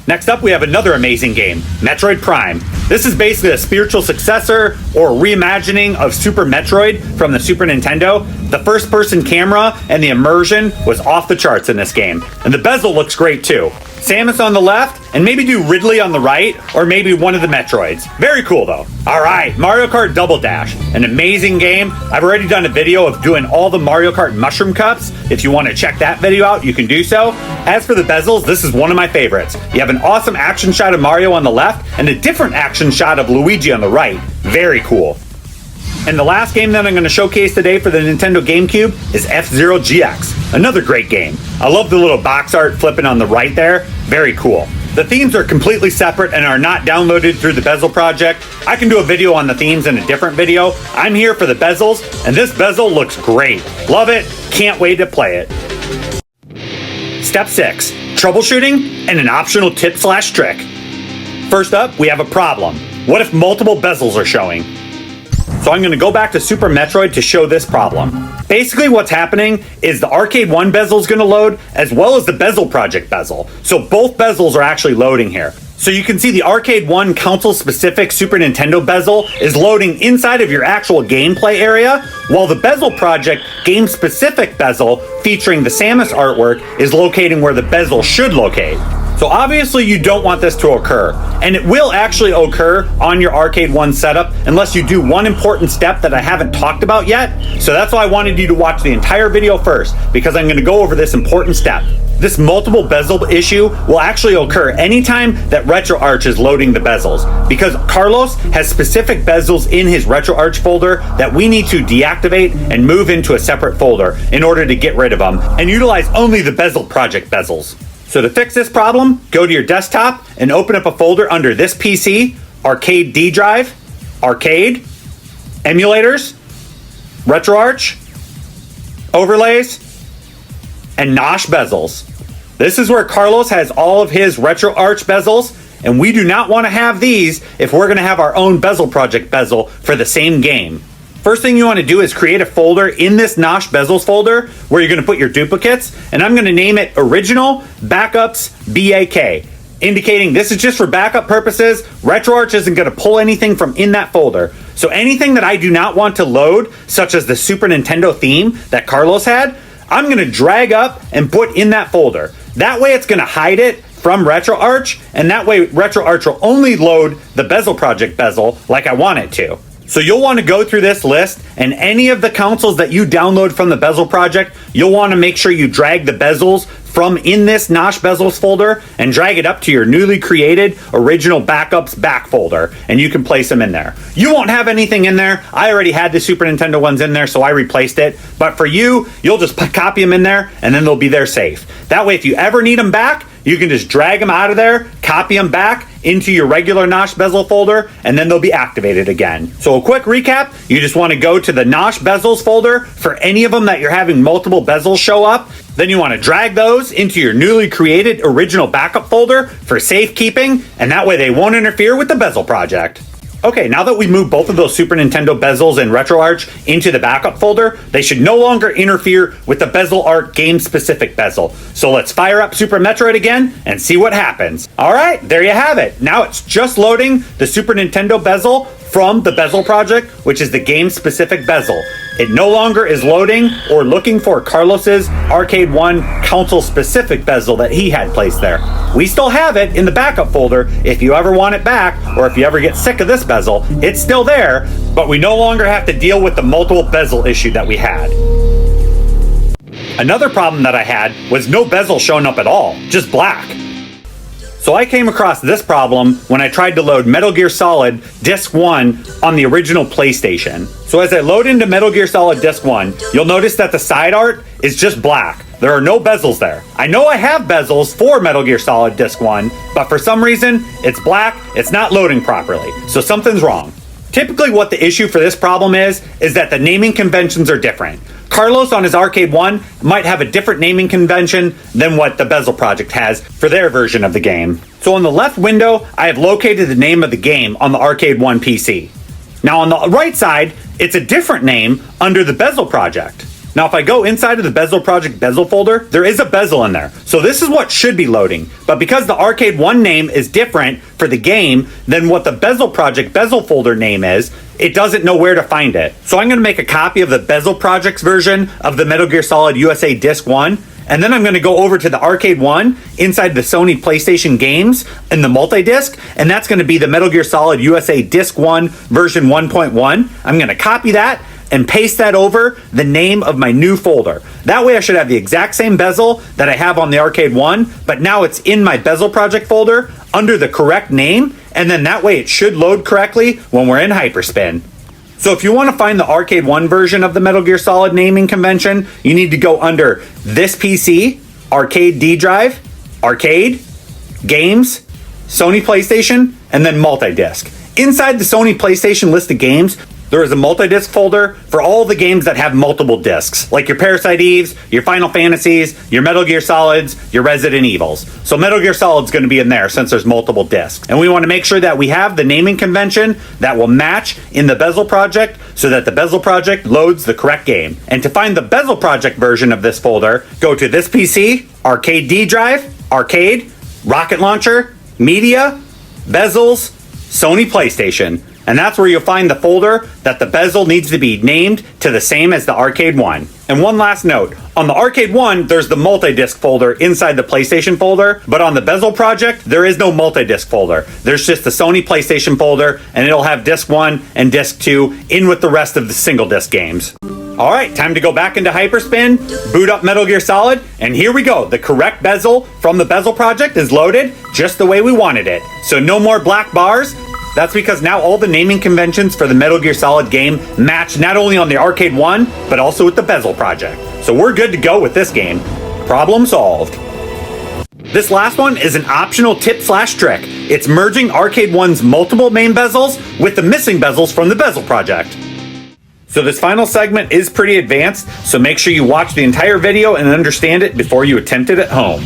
Next up, we have another amazing game, Metroid Prime. This is basically a spiritual successor or reimagining of Super Metroid from the Super Nintendo. The first-person camera and the immersion was off the charts in this game. And the bezel looks great too. Samus on the left, and maybe do Ridley on the right, or maybe one of the Metroids. Very cool though. Alright, Mario Kart Double Dash. An amazing game. I've already done a video of doing all the Mario Kart Mushroom Cups. If you want to check that video out, you can do so. As for the bezels, this is one of my favorites. You have an awesome action shot of Mario on the left, and a different action shot of Luigi on the right. Very cool. And the last game that I'm going to showcase today for the Nintendo GameCube is F-Zero GX. Another great game. I love the little box art flipping on the right there. Very cool. The themes are completely separate and are not downloaded through the Bezel Project. I can do a video on the themes in a different video. I'm here for the bezels, and this bezel looks great. Love it. Can't wait to play it. Step 6. Troubleshooting and an optional tip/trick. First up, we have a problem. What if multiple bezels are showing? So I'm going to go back to Super Metroid to show this problem. Basically what's happening is the Arcade 1 bezel is going to load, as well as the Bezel Project bezel. So both bezels are actually loading here. So you can see the Arcade 1 console-specific Super Nintendo bezel is loading inside of your actual gameplay area, while the Bezel Project game-specific bezel, featuring the Samus artwork, is locating where the bezel should locate. So obviously you don't want this to occur, and it will actually occur on your Arcade 1 setup unless you do one important step that I haven't talked about yet. So that's why I wanted you to watch the entire video first, because I'm going to go over this important step. This multiple bezel issue will actually occur anytime that RetroArch is loading the bezels, because Carlos has specific bezels in his RetroArch folder that we need to deactivate and move into a separate folder in order to get rid of them and utilize only the Bezel Project bezels. So to fix this problem, go to your desktop and open up a folder under this PC, Arcade D drive, Arcade, Emulators, RetroArch, Overlays, and Nosh Bezels. This is where Carlos has all of his RetroArch bezels, and we do not want to have these if we're going to have our own Bezel Project bezel for the same game. First thing you want to do is create a folder in this Nosh Bezels folder where you're going to put your duplicates, and I'm going to name it Original Backups BAK, indicating this is just for backup purposes. RetroArch isn't going to pull anything from in that folder. So anything that I do not want to load, such as the Super Nintendo theme that Carlos had, I'm going to drag up and put in that folder. That way it's going to hide it from RetroArch, and that way RetroArch will only load the Bezel Project bezel like I want it to. So you'll want to go through this list, and any of the consoles that you download from the Bezel Project, you'll want to make sure you drag the bezels from in this Nosh Bezels folder and drag it up to your newly created Original Backups back folder, and you can place them in there. You won't have anything in there. I already had the Super Nintendo ones in there, so I replaced it. But for you, you'll just copy them in there, and then they'll be there safe. That way, if you ever need them back, you can just drag them out of there, copy them back into your regular Nosh Bezel folder, and then they'll be activated again. So a quick recap, you just want to go to the Nosh Bezels folder for any of them that you're having multiple bezels show up. Then you want to drag those into your newly created Original Backup folder for safekeeping, and that way they won't interfere with the Bezel Project. Okay, now that we moved both of those Super Nintendo bezels and RetroArch into the backup folder, they should no longer interfere with the Bezel Art game-specific bezel. So let's fire up Super Metroid again and see what happens. Alright, there you have it. Now it's just loading the Super Nintendo bezel from the Bezel Project, which is the game-specific bezel. It no longer is loading or looking for Carlos's Arcade 1 console-specific bezel that he had placed there. We still have it in the backup folder if you ever want it back, or if you ever get sick of this bezel. It's still there, but we no longer have to deal with the multiple bezel issue that we had. Another problem that I had was no bezel showing up at all, just black. So I came across this problem when I tried to load Metal Gear Solid Disc 1 on the original PlayStation. So as I load into Metal Gear Solid Disc 1, you'll notice that the side art is just black. There are no bezels there. I know I have bezels for Metal Gear Solid Disc 1, but for some reason, it's black, it's not loading properly. So something's wrong. Typically what the issue for this problem is that the naming conventions are different. Carlos on his Arcade 1 might have a different naming convention than what the Bezel Project has for their version of the game. So on the left window, I have located the name of the game on the Arcade 1 PC. Now on the right side, it's a different name under the Bezel Project. Now if I go inside of the Bezel Project bezel folder, there is a bezel in there. So this is what should be loading. But because the Arcade 1 name is different for the game than what the Bezel Project bezel folder name is, it doesn't know where to find it. So I'm going to make a copy of the Bezel Project's version of the Metal Gear Solid USA Disc 1, and then I'm going to go over to the Arcade 1 inside the Sony PlayStation games in the multi-disc, and that's going to be the Metal Gear Solid USA Disc 1 version 1.1. I'm going to copy that and paste that over the name of my new folder. That way I should have the exact same bezel that I have on the Arcade 1, but now it's in my Bezel Project folder under the correct name, and then that way it should load correctly when we're in Hyperspin. So if you want to find the Arcade 1 version of the Metal Gear Solid naming convention, you need to go under this PC, Arcade D drive, Arcade, Games, Sony PlayStation, and then Multi-Disc. Inside the Sony PlayStation list of games, there is a multi-disc folder for all the games that have multiple discs, like your Parasite Eves, your Final Fantasies, your Metal Gear Solids, your Resident Evils. So Metal Gear Solid's going to be in there since there's multiple discs. And we want to make sure that we have the naming convention that will match in the Bezel Project so that the Bezel Project loads the correct game. And to find the Bezel Project version of this folder, go to this PC, Arcade D drive, Arcade, Rocket Launcher, Media, Bezels, Sony PlayStation. And that's where you'll find the folder that the bezel needs to be named to the same as the Arcade 1. And one last note, on the Arcade 1, there's the multi-disc folder inside the PlayStation folder, but on the Bezel Project, there is no multi-disc folder. There's just the Sony PlayStation folder, and it'll have Disc 1 and Disc 2 in with the rest of the single-disc games. Alright, time to go back into Hyperspin, boot up Metal Gear Solid, and here we go. The correct bezel from the Bezel Project is loaded just the way we wanted it. So no more black bars. That's because now all the naming conventions for the Metal Gear Solid game match not only on the Arcade 1, but also with the Bezel Project. So we're good to go with this game. Problem solved. This last one is an optional tip/trick. It's merging Arcade 1's multiple MAME bezels with the missing bezels from the Bezel project. So this final segment is pretty advanced, so make sure you watch the entire video and understand it before you attempt it at home.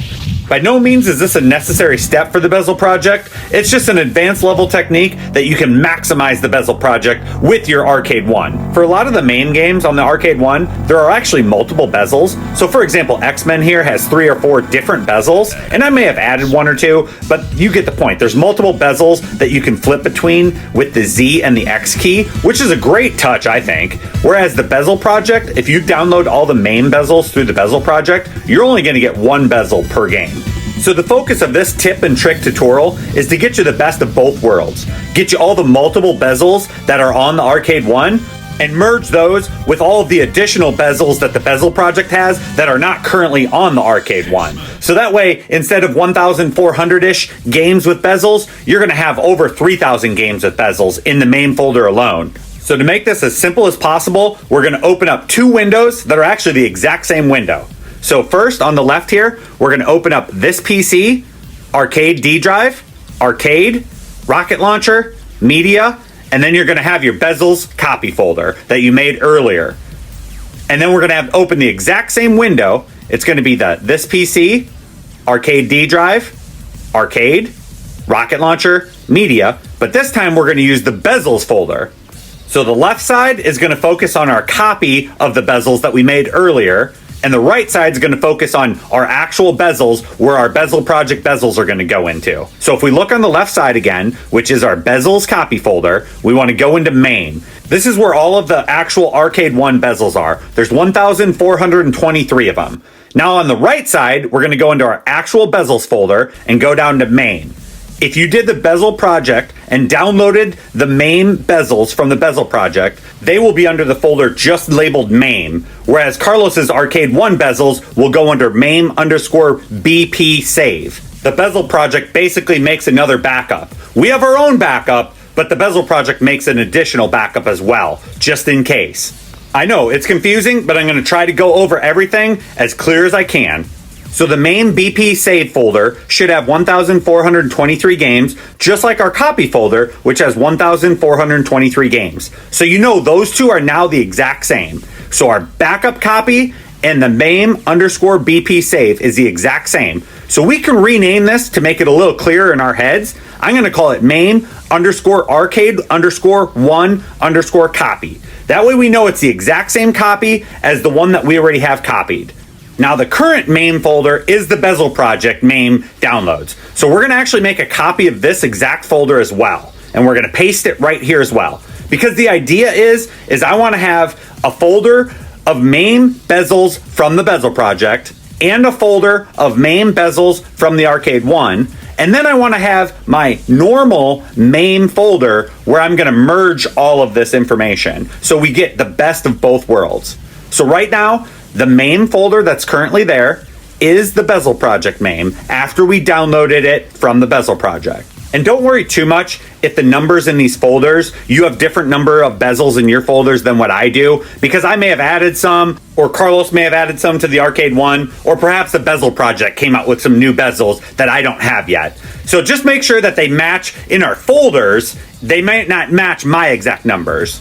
By no means is this a necessary step for the Bezel project. It's just an advanced level technique that you can maximize the Bezel project with your Arcade 1. For a lot of the main games on the Arcade 1, there are actually multiple bezels. So for example, X-Men here has 3 or 4 different bezels, and I may have added 1 or 2, but you get the point. There's multiple bezels that you can flip between with the Z and the X key, which is a great touch, I think. Whereas the Bezel project, if you download all the main bezels through the Bezel project, you're only going to get 1 bezel per game. So the focus of this tip and trick tutorial is to get you the best of both worlds. Get you all the multiple bezels that are on the Arcade 1 and merge those with all of the additional bezels that the Bezel project has that are not currently on the Arcade 1. So that way, instead of 1,400-ish games with bezels, you're going to have over 3,000 games with bezels in the main folder alone. So to make this as simple as possible, we're going to open up 2 windows that are actually the exact same window. So first, on the left here, we're going to open up this PC, Arcade D drive, Arcade, Rocket Launcher, Media, and then you're going to have your Bezels copy folder that you made earlier. And then we're going to have open the exact same window. It's going to be this PC, Arcade D drive, Arcade, Rocket Launcher, Media, but this time we're going to use the Bezels folder. So the left side is going to focus on our copy of the bezels that we made earlier, and the right side is going to focus on our actual bezels where our Bezel project bezels are going to go into. So if we look on the left side again, which is our Bezels copy folder, we want to go into MAME. This is where all of the actual Arcade 1 bezels are. There's 1,423 of them. Now on the right side, we're going to go into our actual bezels folder and go down to MAME. If you did the Bezel project and downloaded the MAME bezels from the Bezel project, they will be under the folder just labeled MAME, whereas Carlos's Arcade 1 bezels will go under MAME_BP save. The Bezel project basically makes another backup. We have our own backup, but the Bezel project makes an additional backup as well, just in case. I know, it's confusing, but I'm going to try to go over everything as clear as I can. So the MAME BP save folder should have 1,423 games, just like our copy folder, which has 1,423 games. So you know those two are now the exact same. So our backup copy and the MAME_BP save is the exact same. So we can rename this to make it a little clearer in our heads. I'm going to call it MAME_Arcade_1_copy. That way we know it's the exact same copy as the one that we already have copied. Now the current MAME folder is the Bezel project MAME downloads. So we're going to actually make a copy of this exact folder as well. And we're going to paste it right here as well. Because the idea is I want to have a folder of MAME bezels from the Bezel project and a folder of MAME bezels from the Arcade 1. And then I want to have my normal MAME folder where I'm going to merge all of this information. So we get the best of both worlds. So right now, the MAME folder that's currently there is the Bezel project MAME after we downloaded it from the Bezel project. And don't worry too much if the numbers in these folders, you have different number of bezels in your folders than what I do, because I may have added some, or Carlos may have added some to the Arcade 1, or perhaps the Bezel project came out with some new bezels that I don't have yet. So just make sure that they match in our folders. They might not match my exact numbers.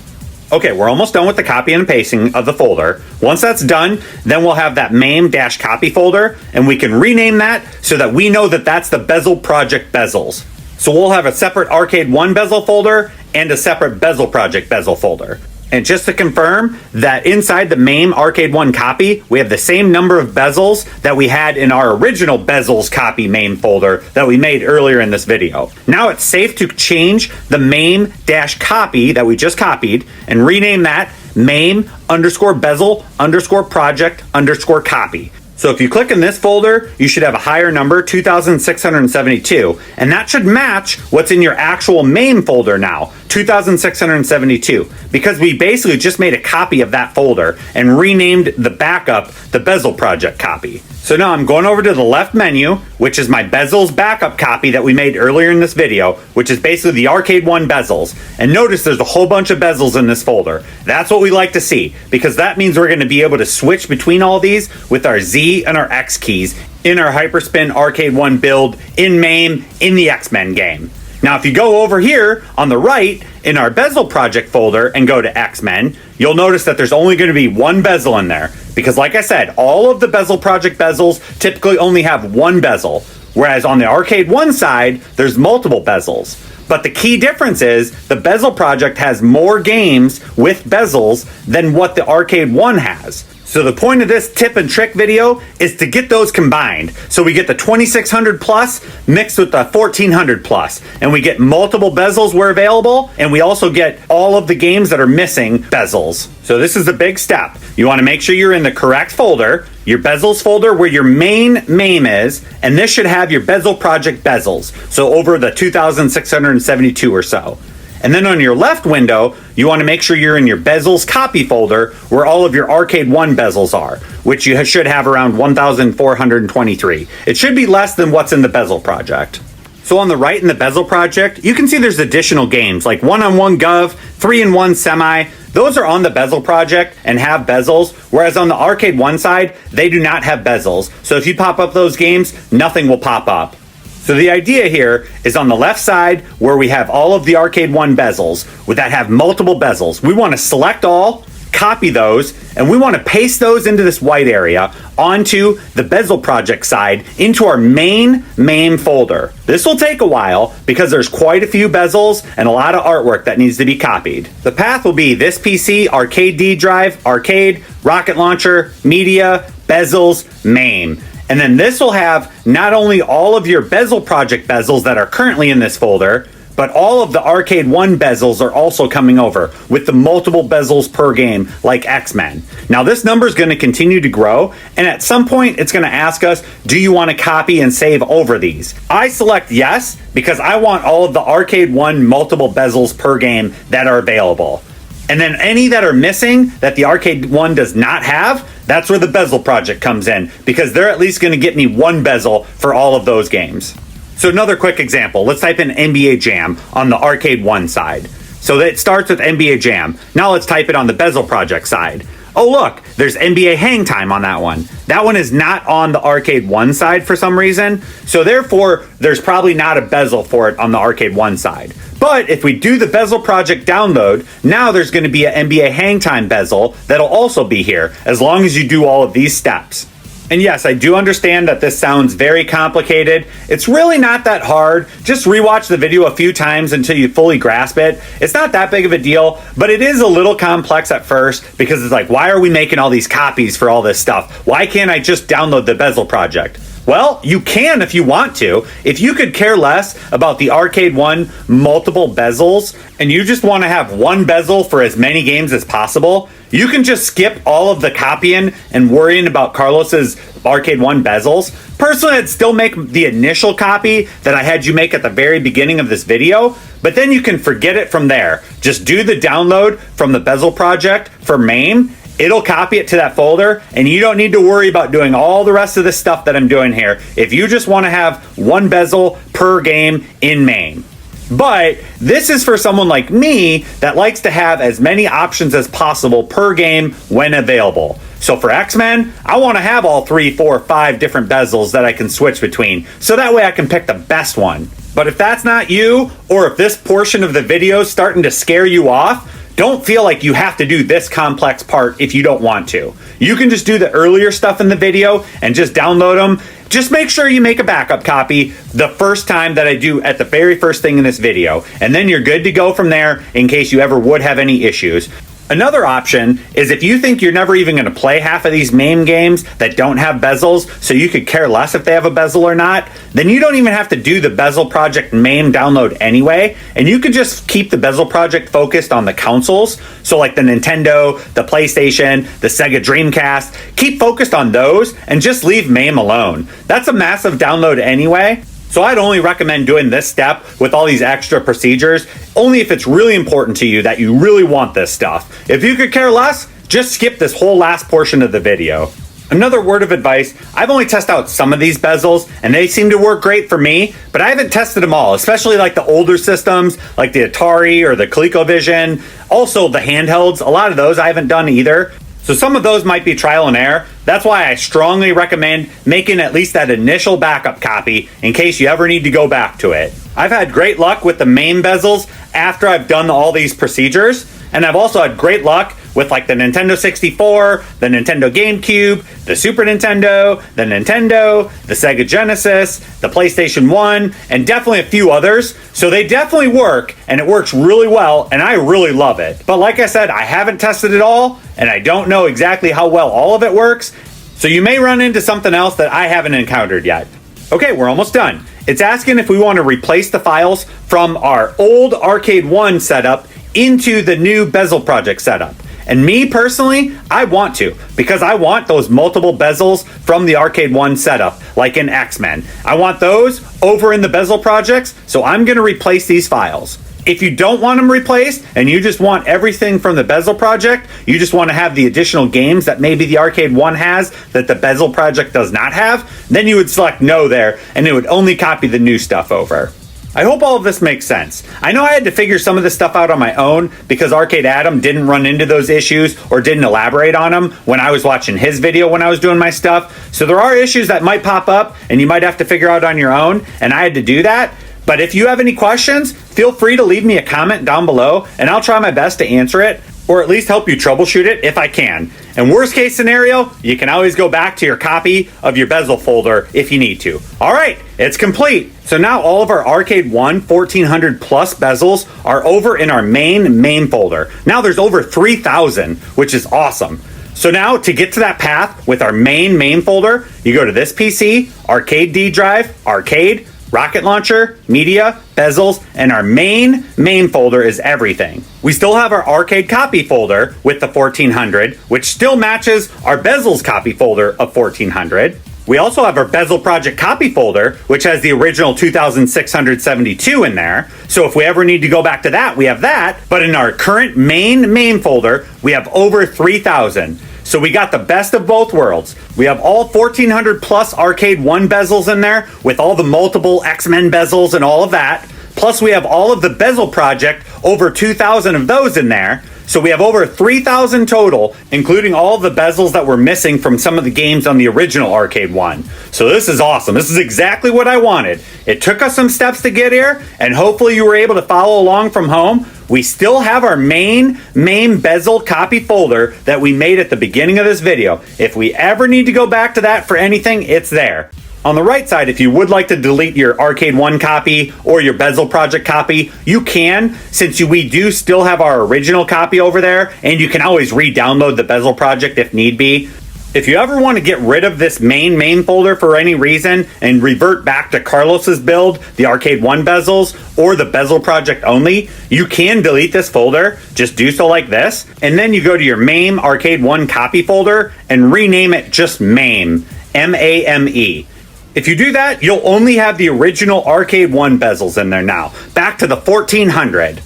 Okay, we're almost done with the copy and pasting of the folder. Once that's done, then we'll have that MAME-copy folder, and we can rename that so that we know that that's the Bezel project bezels. So we'll have a separate Arcade 1 bezel folder and a separate Bezel project bezel folder. And just to confirm that inside the MAME Arcade 1 copy, we have the same number of bezels that we had in our original Bezels copy MAME folder that we made earlier in this video. Now it's safe to change the MAME-copy that we just copied and rename that MAME_bezel_project_copy. So if you click in this folder, you should have a higher number, 2,672, and that should match what's in your actual MAME folder now. 2672, because we basically just made a copy of that folder and renamed the backup the Bezel Project copy. So now I'm going over to the left menu, which is my Bezels backup copy that we made earlier in this video, which is basically the Arcade 1 Bezels. And notice there's a whole bunch of bezels in this folder. That's what we like to see, because that means we're going to be able to switch between all these with our Z and our X keys in our Hyperspin Arcade 1 build in MAME in the X-Men game. Now, if you go over here on the right in our Bezel Project folder and go to X-Men, you'll notice that there's only going to be one bezel in there. Because like I said, all of the Bezel Project bezels typically only have one bezel. Whereas on the Arcade 1 side, there's multiple bezels. But the key difference is the Bezel Project has more games with bezels than what the Arcade 1 has. So the point of this tip and trick video is to get those combined. So we get the 2600 plus mixed with the 1400 plus, and we get multiple bezels where available, and we also get all of the games that are missing bezels. So this is a big step. You want to make sure you're in the correct folder, your bezels folder where your main MAME is, and this should have your Bezel Project bezels. So over the 2672 or so. And then on your left window, you want to make sure you're in your Bezels copy folder where all of your Arcade 1 bezels are, which you should have around 1,423. It should be less than what's in the Bezel Project. So on the right in the Bezel Project, you can see there's additional games like 1-on-1 Gov, 3-in-1 Semi. Those are on the Bezel Project and have bezels, whereas on the Arcade 1 side, they do not have bezels. So if you pop up those games, nothing will pop up. So the idea here is on the left side where we have all of the Arcade 1 bezels that have multiple bezels. We want to select all, copy those, and we want to paste those into this white area onto the Bezel Project side into our main MAME folder. This will take a while because there's quite a few bezels and a lot of artwork that needs to be copied. The path will be this PC, Arcade D drive, Arcade, Rocket Launcher, Media, Bezels, MAME. And then this will have not only all of your Bezel Project bezels that are currently in this folder, but all of the Arcade 1 bezels are also coming over with the multiple bezels per game like X-Men. Now this number is going to continue to grow, and at some point it's going to ask us, do you want to copy and save over these? I select yes, because I want all of the Arcade 1 multiple bezels per game that are available. And then any that are missing that the Arcade 1 does not have, that's where the Bezel Project comes in, because they're at least going to get me one bezel for all of those games. So another quick example, let's type in NBA Jam on the Arcade 1 side. So it starts with NBA Jam. Now let's type it on the Bezel Project side. Oh look, there's NBA Hang Time on that one. That one is not on the Arcade 1 side for some reason, so therefore there's probably not a bezel for it on the Arcade 1 side. But if we do the Bezel Project download, now there's going to be an NBA Hang Time bezel that'll also be here, as long as you do all of these steps. And yes, I do understand that this sounds very complicated. It's really not that hard. Just rewatch the video a few times until you fully grasp it. It's not that big of a deal, but it is a little complex at first because it's like, why are we making all these copies for all this stuff? Why can't I just download the Bezel Project? Well, you can if you want to. If you could care less about the Arcade 1 multiple bezels and you just want to have one bezel for as many games as possible, you can just skip all of the copying and worrying about Carlos's Arcade 1 bezels. Personally, I'd still make the initial copy that I had you make at the very beginning of this video, but then you can forget it from there. Just do the download from the Bezel Project for MAME. It'll copy it to that folder, and you don't need to worry about doing all the rest of the stuff that I'm doing here if you just want to have one bezel per game in MAME. But this is for someone like me that likes to have as many options as possible per game when available. So for X-Men, I want to have all 3, 4, 5 different bezels that I can switch between, so that way I can pick the best one. But if that's not you, or if this portion of the video is starting to scare you off, don't feel like you have to do this complex part if you don't want to. You can just do the earlier stuff in the video and just download them. Just make sure you make a backup copy the first time that I do at the very first thing in this video, and then you're good to go from there in case you ever would have any issues. Another option is if you think you're never even going to play half of these MAME games that don't have bezels, so you could care less if they have a bezel or not, then you don't even have to do the Bezel Project MAME download anyway, and you could just keep the Bezel Project focused on the consoles, so like the Nintendo, the PlayStation, the Sega Dreamcast. Keep focused on those and just leave MAME alone. That's a massive download anyway. So I'd only recommend doing this step with all these extra procedures, only if it's really important to you that you really want this stuff. If you could care less, just skip this whole last portion of the video. Another word of advice, I've only tested out some of these bezels, and they seem to work great for me, but I haven't tested them all, especially like the older systems, like the Atari or the ColecoVision. Also the handhelds, a lot of those I haven't done either. So some of those might be trial and error. That's why I strongly recommend making at least that initial backup copy in case you ever need to go back to it. I've had great luck with the MAME bezels after I've done all these procedures, and I've also had great luck with like the Nintendo 64, the Nintendo Gamecube, the Super Nintendo, the Nintendo, the Sega Genesis, the PlayStation 1, and definitely a few others. So they definitely work, and it works really well, and I really love it. But like I said, I haven't tested it all, and I don't know exactly how well all of it works, so you may run into something else that I haven't encountered yet. Okay, we're almost done. It's asking if we want to replace the files from our old Arcade 1 setup into the new Bezel Project setup. And me personally, I want to, because I want those multiple bezels from the Arcade 1 setup, like in X-Men. I want those over in the Bezel projects, so I'm going to replace these files. If you don't want them replaced, and you just want everything from the Bezel project, you just want to have the additional games that maybe the Arcade 1 has that the Bezel project does not have, then you would select no there, and it would only copy the new stuff over. I hope all of this makes sense. I know I had to figure some of this stuff out on my own because Arcade Adam didn't run into those issues or didn't elaborate on them when I was watching his video when I was doing my stuff. So there are issues that might pop up and you might have to figure out on your own, and I had to do that. But if you have any questions, feel free to leave me a comment down below and I'll try my best to answer it, or at least help you troubleshoot it if I can. And worst case scenario, you can always go back to your copy of your Bezel folder if you need to. All right, it's complete. So now all of our Arcade 1 1400 plus bezels are over in our main MAME folder. Now there's over 3,000, which is awesome. So now to get to that path with our main MAME folder, you go to this PC, Arcade D drive, Arcade, Rocket Launcher, Media, Bezels, and our main MAME folder is everything. We still have our Arcade copy folder with the 1400, which still matches our Bezels copy folder of 1400. We also have our Bezel Project copy folder, which has the original 2672 in there. So if we ever need to go back to that, we have that. But in our current main MAME folder, we have over 3,000. So we got the best of both worlds. We have all 1400 plus Arcade 1 bezels in there with all the multiple X-Men bezels and all of that. Plus we have all of the Bezel Project, over 2,000 of those in there. So we have over 3,000 total, including all the bezels that were missing from some of the games on the original Arcade 1. So this is awesome. This is exactly what I wanted. It took us some steps to get here, and hopefully you were able to follow along from home. We still have our main MAME bezel copy folder that we made at the beginning of this video. If we ever need to go back to that for anything, it's there. On the right side, if you would like to delete your Arcade 1 copy or your Bezel Project copy, you can, since we do still have our original copy over there, and you can always re-download the Bezel Project if need be. If you ever want to get rid of this main MAME folder for any reason and revert back to Carlos's build, the Arcade 1 bezels, or the Bezel Project only, you can delete this folder. Just do so like this, and then you go to your MAME Arcade 1 copy folder and rename it just MAME, M-A-M-E. If you do that, you'll only have the original Arcade 1 bezels in there now, back to the 1400.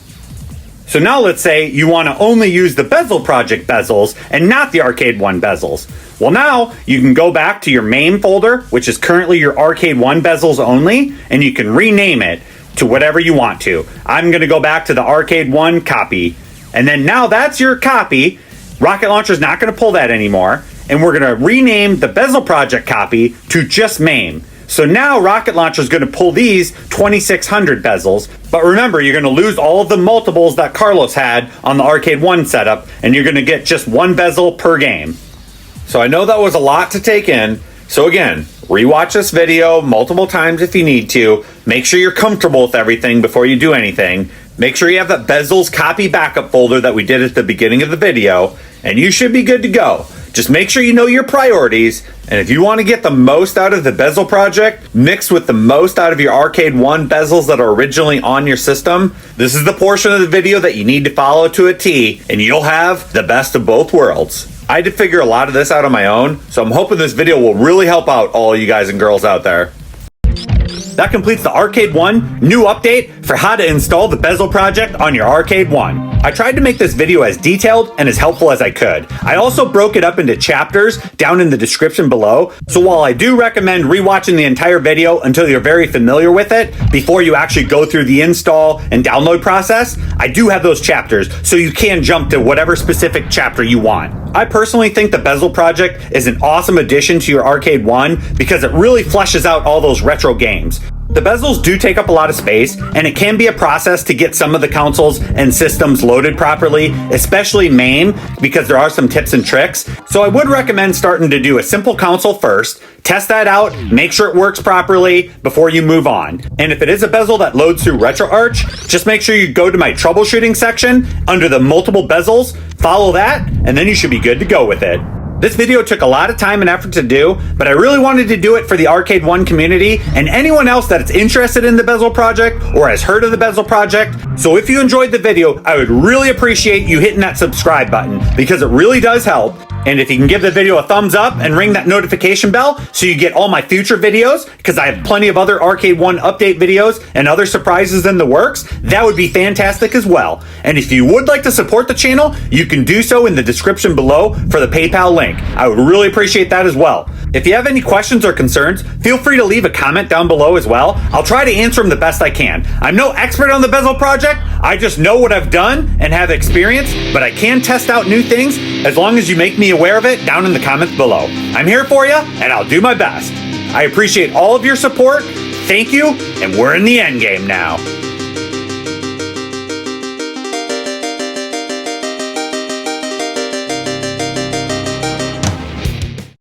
So now let's say you want to only use the Bezel Project bezels and not the Arcade 1 bezels. Well, now you can go back to your MAME folder, which is currently your Arcade 1 bezels only, and you can rename it to whatever you want to. I'm going to go back to the Arcade 1 copy, and then now that's your copy. Rocket Launcher's not going to pull that anymore, and we're going to rename the Bezel Project copy to just MAME. So now Rocket Launcher is going to pull these 2600 bezels, but remember, you're going to lose all of the multiples that Carlos had on the Arcade 1 setup, and you're going to get just one bezel per game. So I know that was a lot to take in, so again, rewatch this video multiple times if you need to. Make sure you're comfortable with everything before you do anything. Make sure you have that Bezels copy backup folder that we did at the beginning of the video, and you should be good to go. Just make sure you know your priorities, and if you want to get the most out of the Bezel Project, mixed with the most out of your Arcade 1 bezels that are originally on your system, this is the portion of the video that you need to follow to a T, and you'll have the best of both worlds. I had to figure a lot of this out on my own, so I'm hoping this video will really help out all you guys and girls out there. That completes the Arcade 1 new update for how to install the Bezel project on your Arcade 1. I tried to make this video as detailed and as helpful as I could. I also broke it up into chapters down in the description below, so while I do recommend rewatching the entire video until you're very familiar with it before you actually go through the install and download process, I do have those chapters so you can jump to whatever specific chapter you want. I personally think the Bezel project is an awesome addition to your Arcade 1 because it really fleshes out all those retro games. The bezels do take up a lot of space, and it can be a process to get some of the consoles and systems loaded properly, especially MAME, because there are some tips and tricks. So I would recommend starting to do a simple console first, test that out, make sure it works properly before you move on. And if it is a bezel that loads through RetroArch, just make sure you go to my troubleshooting section under the multiple bezels, follow that, and then you should be good to go with it. This video took a lot of time and effort to do, but I really wanted to do it for the Arcade 1 community and anyone else that's interested in the Bezel project or has heard of the Bezel project. So if you enjoyed the video, I would really appreciate you hitting that subscribe button because it really does help. And if you can give the video a thumbs up and ring that notification bell so you get all my future videos, because I have plenty of other Arcade 1 update videos and other surprises in the works, that would be fantastic as well. And if you would like to support the channel, you can do so in the description below for the PayPal link. I would really appreciate that as well. If you have any questions or concerns, feel free to leave a comment down below as well. I'll try to answer them the best I can. I'm no expert on the Bezel project. I just know what I've done and have experience, but I can test out new things as long as you make me aware of it down in the comments below. I'm here for you, and I'll do my best. I appreciate all of your support. Thank you, and we're in the endgame now.